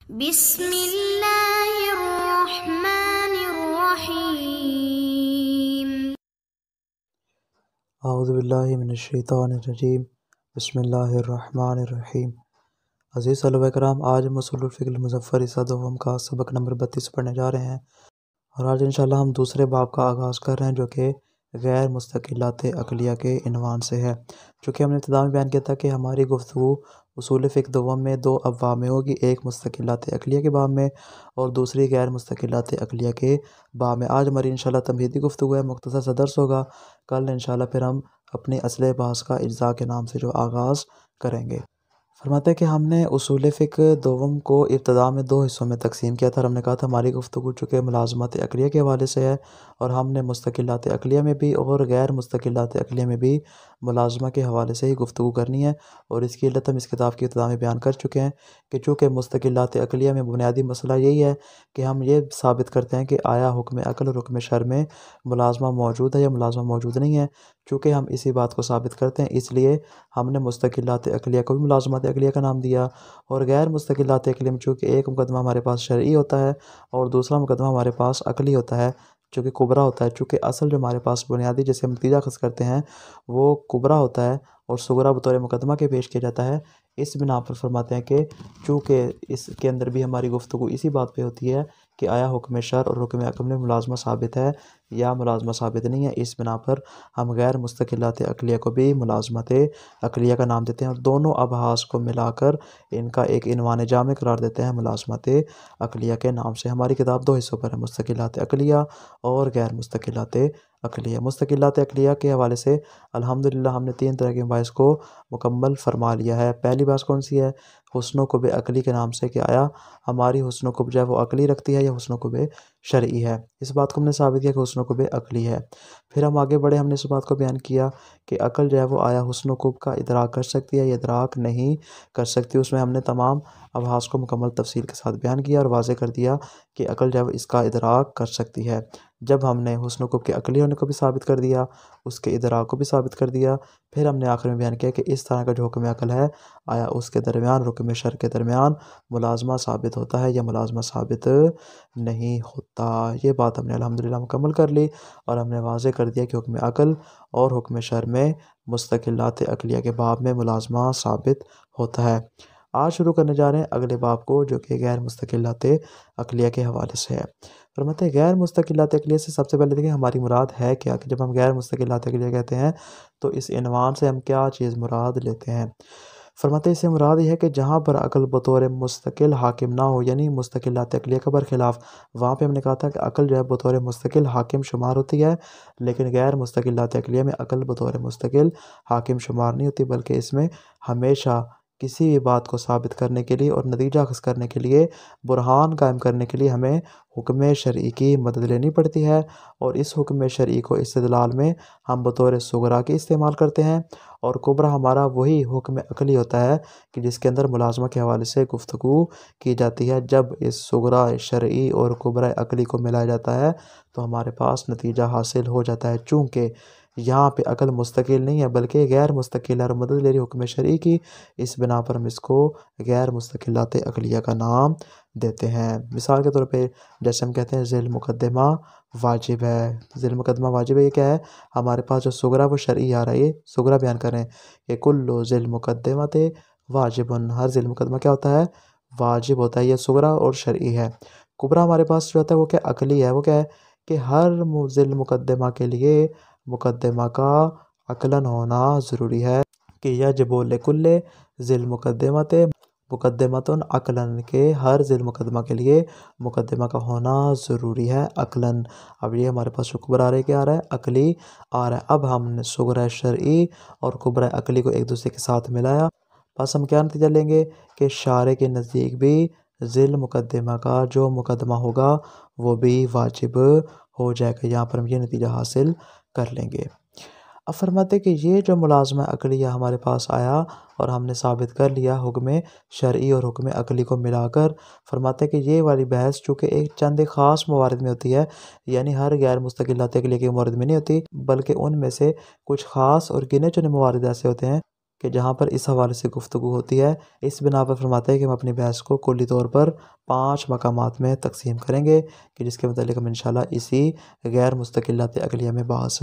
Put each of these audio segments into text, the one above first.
बिस्मिल्लाहिर्रहमानिर्रहीम। औज़ुबिल्लाहि मिनश्शैतानिर्रजीम। बिस्मिल्लाहिर्रहमानिर्रहीम। अज़ीज़ तलबा कराम, आज हम उसूलुल फ़िक़्हिल मुज़फ़्फ़र हिस्सा दोम का सबक नंबर 32 पढ़ने जा रहे हैं और आज इंशाअल्लाह हम दूसरे बाब का आगाज़ कर रहे हैं जो कि गैर मुस्तक़िलात अक़लिया के इन्वान से है। चूँकि हमने इब्तिदा में बयान किया था कि हमारी गुफ्तगू उसूल फ़िक़्ह दोम में दो अबवाब में होगी, एक मुस्तक़िलात अक़लिया के बाब में और दूसरी गैर मुस्तक़िलात अक़लिया के बाब में। आज हमारी इंशाअल्लाह तमहीदी गुफ्तगू है, मुख्तसर सा दर्स होगा। कल इंशाअल्लाह फिर हम अपने असले बहस का इज्ज़ा के नाम से जो आगाज़ करेंगे। फरमाते हैं कि हमने उसूल फ़िक़्ह दोम को इब्तिदा में दो हिस्सों में तकसीम किया था। हमने कहा था हमारी गुफ्तगू चूँकि मुलाज़मत अक़लिया के हवाले से है और हमने मुस्तक़िलात अक़लिया में भी और गैर मुस्तक़िलात अक़लिया में भी मुलाज़मा के हवाले से ही गुफ्तगू करनी है। और इसकी इल्लत हम इस किताब की इब्तिदा में बयान कर चुके हैं कि चूँकि मुस्तक़िलात अक़लिया में बुनियादी मसला यही है कि हम ये साबित करते हैं कि आया हुक्म अक़ल और हुक्म शर में मुलाज़मा मौजूद है या मुलाज़मा मौजूद नहीं है। चूँकि हम इसी बात को साबित करते हैं, इसलिए हमने मुस्तक़िलात अक़लिया को भी मुलाज़मत अक़लिया का नाम दिया। और गैर मुस्तक़िलात अक़लिया में चूँकि एक मुकदमा हमारे पास शरई होता है और दूसरा मुकदमा हमारे पास अक़ली होता है जो कि कुबरा होता है। चूँकि असल जो हमारे पास बुनियादी जैसे हम नतीजा अख़ज़ करते हैं वो कुबरा होता है और सुगरा बतौर मुकदमा के पेश किया जाता है। इस बिना पर फरमाते हैं कि चूँकि इसके अंदर भी हमारी गुफ्तगू इसी बात पे होती है कि आया हुक्म शर और हुक्म अक़ल में मुलाज़मा साबित है या मुलाज़मा साबित नहीं है। इस बिना पर हम गैर मुस्तक़िलात अक़लिया को भी मुलाज़मत अक़लिया का नाम देते हैं और दोनों अबहास को मिलाकर इनका एक इन्वान जामे करार देते हैं मुलाज़मत अक़लिया के नाम से। हमारी किताब दो हिस्सों पर है, मुस्तक़िलात अक़लिया और गैर मुस्तक़िलात अक़लिया। मुस्तक़िलात अक़लिया के हवाले से अल्हम्दुलिल्लाह हमने तीन तरह के बहस को मुकम्मल फरमा लिया है। पहली बहस कौन सी है? हुस्न क़ुब अक़ली के नाम से कि आया हमारी हुस्न क़ुब जो है वो अक़ली रखती है या हुस्न क़ुब शरई है। इस बात को हमने साबित किया कि हुस्न क़ुब अक़ली है। फिर हम आगे बढ़े, हमने इस बात को बयान किया कि अक़ल जो है वो आया हुस्न क़ुब का इदराक कर सकती है या इदराक नहीं कर सकती। उसमें हमने तमाम अबहास को मुकम्मल तफसील के साथ बयान किया और वाज़े कर दिया कि अक़ल जो है इसका इदराक कर सकती है। जब हमने हुस्न क़ुब के अक़ली होने को भी साबित कर दिया, उसके इदराक को भी साबित कर दिया, फिर हमने आखिर में बयान किया कि इस तरह का जो हुक्म अक़ल है आया उसके दरमियान हुक्म शर के दरमियान मुलाज़मा साबित होता है या मुलाज़मा साबित नहीं होता। ये बात हमने अल्हम्दुलिल्लाह मुकम्मल कर ली और हमने वाज़े कर दिया कि हुक्म अक़ल और हुक्म शर में मुस्तक़िलात अक़लिया के बाब में मुलाज़मा साबित होता है। आज शुरू करने जा रहे हैं अगले बाब को जो कि गैर मुस्तक़िलात अक़लिया के हवाले से है। फरमाते हैं गैर मुस्तक़िलात अक़लिया से सबसे पहले देखिए हमारी मुराद है क्या, कि जब हम गैर मुस्तक़िलात अक़लिया कहते हैं तो इस इन्वान से हम क्या चीज़ मुराद लेते हैं। फरमाते हैं इससे मुराद ये है कि जहाँ पर अक़ल बतौर मुस्तकिल हाकिम ना हो, यानी मुस्तक़िलात अक़लिया के बरखिलाफ़ वहाँ पे हमने कहा था कि अक़ल जो है बतौर मुस्तकिल हाकिम शुमार होती है, लेकिन गैर मुस्तक़िलात अक़लिया में अक़ल बतौर मुस्तकिल हाकिम शुमार नहीं होती, बल्कि इसमें हमेशा किसी भी बात को साबित करने के लिए और नतीजा अख़ज़ करने के लिए, बुरहान कायम करने के लिए हमें हुक्म शरई की मदद लेनी पड़ती है। और इस हुक्म शरई को इस्तिदलाल में हम बतौर सुगरा के इस्तेमाल करते हैं और कुबरा हमारा वही हुक्म अक़ली होता है कि जिसके अंदर मुलाज़मा के हवाले से गुफ्तगू की जाती है। जब इस सुगरा शरई और कुबरा अक़ली को मिलाया जाता है तो हमारे पास नतीजा हासिल हो जाता है। चूँकि यहाँ पे अक़ल मुस्तकिल नहीं है बल्कि गैर मुस्तकिल है और मदद ले रही हुक्म शरई की, इस बिना पर हम इसको गैर मुस्तक़िलात अक़लिया का नाम देते हैं। मिसाल के तौर पे जैसे हम कहते हैं ज़िल मुक़द्दमा वाजिब है। ज़िल मुक़द्दमा वाजिब है, ये क्या है? हमारे पास जो सुगरा वो शरई आ रहा है, ये सुगरा बयान करें कि कुल्लु ज़िल मुक़द्दमते वाजिबुन, हर ज़िल मुक़द्दमा क्या होता है? वाजिब होता है। ये सुगरा और शरई है। कुबरा हमारे पास जो होता है वो क्या? अक़ली है। वो क्या है कि हर ज़िल मुक़द्दमा के लिए मुक़द्दमा का अक़लन होना ज़रूरी है कि यजिबु लिकुल्लि ज़िल मुक़द्दमते मुक़द्दमतुन अक़लन, के हर ज़िल मुक़द्दमा के लिए मुक़द्दमा का होना ज़रूरी है अक़लन। अब ये हमारे पास कुबरा आ रहा है, क्या आ रहा है? अक़ली आ रहा है। अब हमने सुगरा शरई और कुबरा अक़ली को एक दूसरे के साथ मिलाया, बस हम क्या नतीजा लेंगे कि शारे के नज़दीक भी ज़िल मुक़द्दमा का जो मुक़द्दमा होगा वो भी वाजिब हो जाएगा। यहाँ पर हम ये नतीजा हासिल कर लेंगे। अब फरमाते कि ये जो मुलाज़मा अक़लिया हमारे पास आया और हमने साबित कर लिया हुक्म शरई और हुक्म अक़ली को मिलाकर, फरमाते कि ये वाली बहस चूँकि एक चंद ख़ास मवारिद में होती है, यानी हर गैर मुस्तक़िलात अक़लिया के मवारिद में नहीं होती, बल्कि उनमें से कुछ ख़ास और गिने चुने मवारिद ऐसे होते हैं कि जहाँ पर इस हवाले से गुफ्तगू होती है। इस बिना पर फरमाते हैं कि हम अपनी बहस को कुल्ली तौर पर 5 मकामात में तकसीम करेंगे कि जिसके मतलब हम इंशाल्लाह इसी गैर मुस्तकिलात अक़लिया में बहस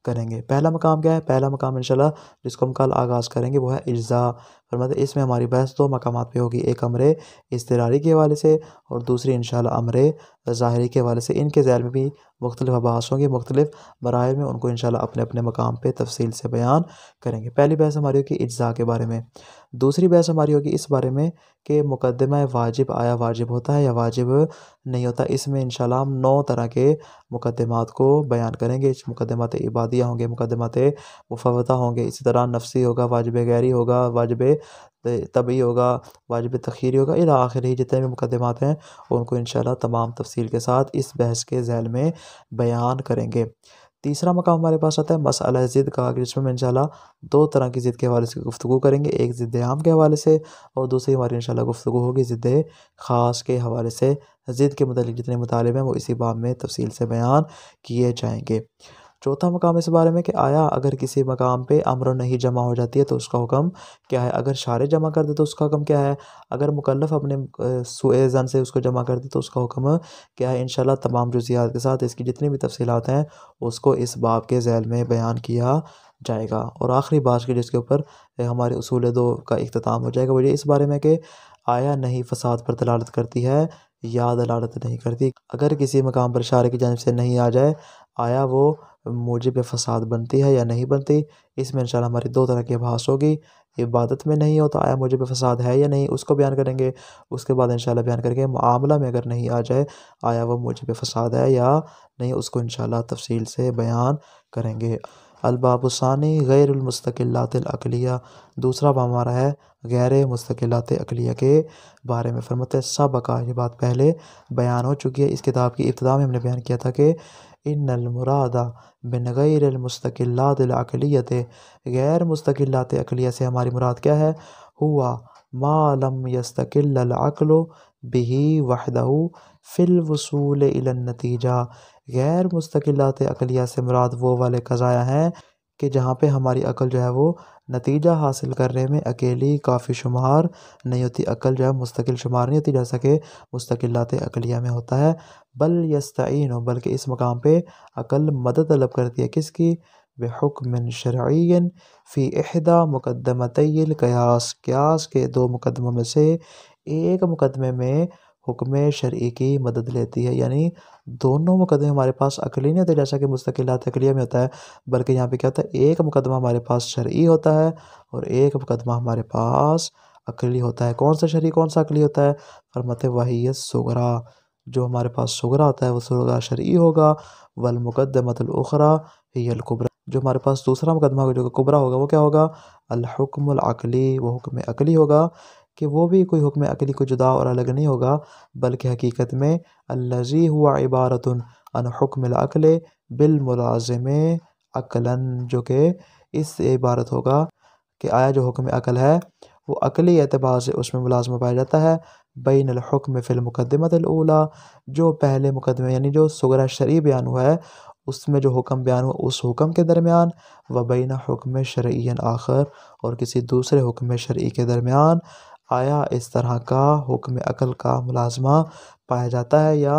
करेंगे। पहला मकाम क्या है? पहला मकाम इंशाल्लाह जिसको हम कल आगाज़ करेंगे वो है इज्ज़ा। फरमाते इसमें हमारी बहस 2 मकामात पे होगी, एक अमरे इज़्तिरारी के हवाले से और दूसरी इंशाल्लाह अमरे ज़ाहिरी के हवाले से। इनके ज़ैल में भी मुख्तलिफ अबास होंगे, मुख्तलिफ मराहिल में उनको इंशाल्लाह अपने अपने मकाम पे तफसील से बयान करेंगे। पहली बहस हमारी होगी इज्ज़ा के बारे में। दूसरी बहस हमारी होगी इस बारे में कि मुकद्दमा वाजिब आया वाजिब होता है या वाजिब नहीं होता। इसमें इंशाल्लाह हम 9 तरह के मुकद्दमात को बयान करेंगे। मुकद्दमात इबादिया होंगे, मुकद्दमात मुफव्वदा होंगे, इसी तरह नफ्सी होगा, वाजिब गैरी होगा, वाजिब तबई होगा, वाजिब तख़यीरी होगा, इला आखिरी जितने भी मुकद्दमात हैं उनको इंशाल्लाह तमाम तफसील के साथ इस बहस के ज़ैल में बयान करेंगे। तीसरा मकाम हमारे पास आता है मसअला ज़िद का, जिसमें हम इंशाल्लाह 2 तरह की ज़िद के हवाले से गुफ्तगू करेंगे, एक ज़िद आम के हवाले से और दूसरी हमारी इंशाल्लाह गुफ्तगू होगी ज़िद ख़ास के हवाले से। ज़िद के मुतालिक जितने मुतालिब हैं वो इसी बाब में तफसील से बयान किए जाएंगे। चौथा मकाम इस बारे में कि आया अगर किसी मकाम पे अम्र नहीं जमा हो जाती है तो उसका हुक्म क्या है, अगर शारे जमा कर दे तो उसका हुक्म क्या है, अगर मुकल्लफ अपने सुए ज़न से उसको जमा कर दे तो उसका हुक्म क्या है। इंशाल्लाह तमाम जुज़ियात के साथ इसकी जितनी भी तफसीलात हैं उसको इस बाब के ज़ैल में बयान किया जाएगा। और आखिरी बात की जिसके ऊपर हमारे उसूल 2 का इख्तिताम हो जाएगा वो ये इस बारे में कि आया नहीं फ़साद पर दलालत करती है या दलालत नहीं करती। अगर किसी मकाम पर इशारे की जानिब से नहीं आ जाए, आया वो मूजिब फ़साद बनती है या नहीं बनती। इसमें इंशाल्लाह हमारी 2 तरह की बहस होगी। इबादत में नहीं हो तो आया मूजिब फ़साद है या नहीं, उसको बयान करेंगे। उसके बाद इंशाल्लाह बयान करेंगे मामला में अगर नहीं आ जाए आया वो मूजिब फ़साद है या नहीं, उसको इंशाल्लाह तफसील से बयान करेंगे। अलबाबुस्सानी गैरुल मुस्तकिलातिल अक़लिया, दूसरा बाब हमारा है गैर मुस्तकिलात अक़लिया के बारे में। फरमाते सबका, ये बात पहले बयान हो चुकी है। इस किताब की इब्तिदा में हमने बयान किया था कि इन्नल मुरादा बिन गैरिल मुस्तकिलातिल अक़लियत, गैर मुस्तकिलात अक़लिया से हमारी मुराद क्या है, हुआ मा लम यस्तकिल्ल अक़्लु बिही वहदहु फ़िल वसूल इलन नतीजा। गैर मुस्तकिलात अक़लिया से मुराद वो वाले क़ज़ाया हैं कि जहाँ पे हमारी अक़ल जो है वो नतीजा हासिल करने में अकेली काफ़ी शुमार नहीं होती, अक़ल जो है मुस्तकिल शुमार नहीं होती जैसा कि मुस्तकिलात अक़लिया में होता है। बल यस्तईनु, बल्कि इस मकाम पे अक़ल मदद तलब करती है किसकी, बिहुक्मिन शरईय्यिन फ़ी इहदा मुक़द्दमतैल क़यास, क़यास के 2 मुकदमों में से एक मुकदमे में हुक्म शरई की मदद लेती है। यानी दोनों मुकदमे हमारे पास अक़ली नहीं होते जैसा कि मुस्तकिलात अक़लिया में होता है, बल्कि यहाँ पे क्या होता है, एक मुकदमा हमारे पास शरई होता है और एक मुकदमा हमारे पास अक़ली होता है। कौन सा शरई कौन सा अक़ली होता है, फरमाते वही सुगरा, जो हमारे पास सुगरा होता है वो सुगरा शरई होगा। वल मुक़द्दमतुल उख़रा हियल कुबरा, जो हमारे पास दूसरा मुकदमा होगा जो कुबरा होगा वो क्या होगा, अल हुक्मुल अक़ली, वो हुक्म अक़ली होगा कि वो भी कोई हुक्म अक़ली को जुदा और अलग नहीं होगा, बल्कि हकीकत में अल्लज़ी हुआ इबारतुन अन हुक्मिल अक़ल बिल मुलाज़िम अक़लन, जो कि इससे इबारत होगा कि आया जो हुक्म अक़ल है वो अक़ली एतबार से उसमें मुलाज़मा पाया जाता है। बैनल हुक्म फ़िल मुक़द्दमतिल ऊला, जो पहले मुकदमे यानी जो सुगरा शरई बयान हुआ है उसमें जो हुक्म बयान हुआ उस हुक्म के दरमियान, व बैन हुक्म शरईयन आखर, और किसी दूसरे हुक्म शरई के दरमियान आया इस तरह का हुक्म अक़ल का मुलाज़मा पाया जाता है या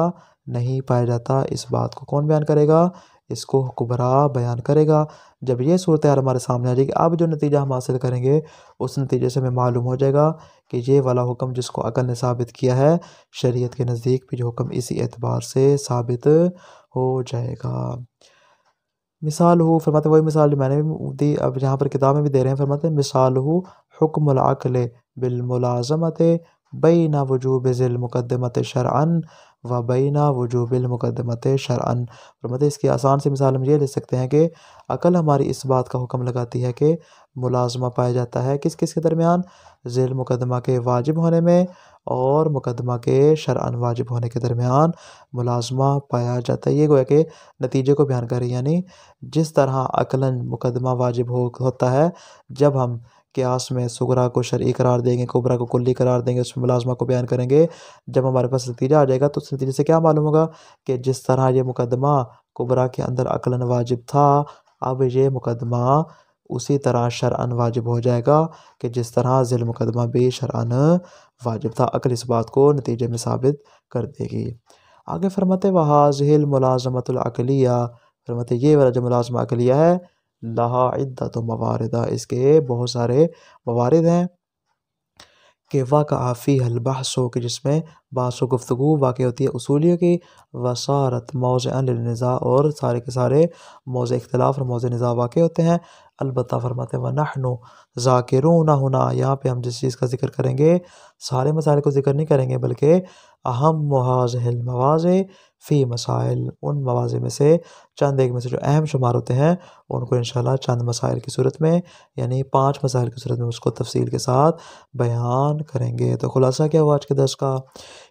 नहीं पाया जाता। इस बात को कौन बयान करेगा, इसको कुबरा बयान करेगा। जब ये सूरत हाल हमारे सामने आ जाएगी, अब जो नतीजा हम हासिल करेंगे उस नतीजे से हमें मालूम हो जाएगा कि ये वाला हुक्म जिसको अक़ल ने साबित किया है शरीयत के नज़दीक भी जो हुक्म इसी एतबार से साबित हो जाएगा। मिसाल हो, फरमाते वही मिसाल जो मैंने भी दी अब यहाँ पर किताब में भी दे रहे हैं। फरमाते मिसाल हो हुक्मुल अक़ल बिल मुलाज़मत बैना वजूब ज़िल मुक़द्दमत शरअन व बैना वजूबिल मुक़द्दमत शरअन। फरमाते इसकी आसान सी मिसाल हम ये ले सकते हैं कि अक़ल हमारी इस बात का हुक्म लगाती है कि मुलाज़मा पाया जाता है किस किस के दरमियान, ज़िल मुक़द्दमा के वाजिब होने में और मुक़द्दमा के शरअन वाजिब होने के दरमियान मुलाज़मा पाया जाता है। ये गोया कि नतीजे को बयान कर रही है, यानी जिस तरह अक़लन मुक़द्दमा वाजिब होता है जब हम क़यास में सुगरा को शरई करार देंगे, कुबरा को कुल्ली करार देंगे, उसमें मुलाज़मा को बयान करेंगे। जब हमारे पास नतीजा आ जाएगा तो उस नतीजे से क्या मालूम होगा कि जिस तरह ये मुक़द्दमा कुबरा के अंदर अक़लन वाजिब था, अब ये मुक़द्दमा उसी तरह शरअन वाजिब हो जाएगा कि जिस तरह ज़िल मुकदमा भी शरअन वाजिब था। अक्ल इस बात को नतीजे में साबित कर देगी। आगे फरमाते वहाज़िल मुलाज़मतुल अक़लिया, फरमाते ये वाला जो मुलाज़मा अक़लिया है लहा इद्दतु मवारिदा, इसके बहुत सारे मवारिद हैं कि वाक़अ फ़ीहल बहसो, कि जिसमें बहस व गुफ्तगू वाक़ होती है उसूलियों की, वसारत मौज़अन लिन्निज़ा, और सारे के सारे मौज़ इख्तिलाफ़ और मौज़ निज़ा वाक़ होते हैं। अलबत्ता फरमाते व नहनु ज़ाकिरून हुना, यहाँ पे हम जिस चीज़ का ज़िक्र करेंगे सारे मसाइल को ज़िक्र नहीं करेंगे बल्कि अहम हाज़िहिल मवाज़े फ़ी मसाइल, उन मवाज़े में से चंद एक में से जो अहम शुमार होते हैं उनको इंशाअल्लाह चंद मसाइल की सूरत में, यानी 5 मसाइल की सूरत में उसको तफसील के साथ बयान करेंगे। तो खुलासा क्या हुआ आज के दर्स का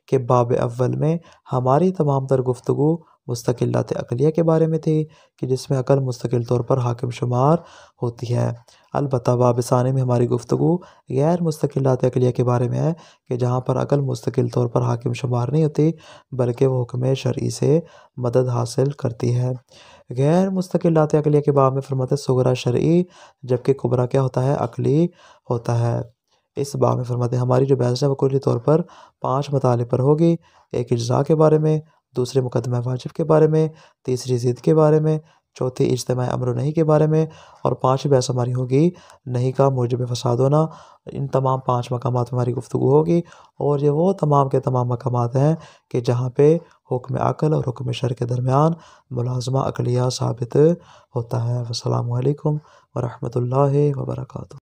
कि बाब अव्वल में हमारी तमाम तर गुफ्तगू मुस्तकिलात अक़लिया के बारे में थी कि जिसमें अक़ल मुस्तकिल तौर पर हाकिम शुमार होती है। अलबत्ता बाब सानी में हमारी गुफ्तगू गैर मुस्तकिलात अक़लिया के बारे में है कि जहाँ पर अक़ल मुस्तकिल तौर पर हाकिम शुमार नहीं होती बल्कि वो हुक्म शरई से मदद हासिल करती है। गैर मुस्तकिलात अक़लिया के बाब में फरमाते सुगरा शरई, जबकि कुबरा क्या होता है, अक़ली होता है। इस बाब में फरमाते हमारी जो बहस है वो कुल्ली तौर पर 5 मताले पर होगी। एक इज्ज़ा के बारे में, दूसरे मुकदमा वाजिब के बारे में, तीसरी ज़िद के बारे में, चौथी इज्तिमा अम्र नहीं के बारे में, और 5वीं बहस हमारी होगी नहीं का मूजिब फ़साद होना। इन तमाम 5 मकामात में हमारी गुफ्तगू होगी और ये वो तमाम के तमाम मकामात हैं कि जहाँ पे हुक्म अक़ल और हुक्म शर के दरमियान मुलाज़मा अक़लिया साबित होता है। वस्सलामु अलैकुम व रहमतुल्लाहि व बरकातुहू।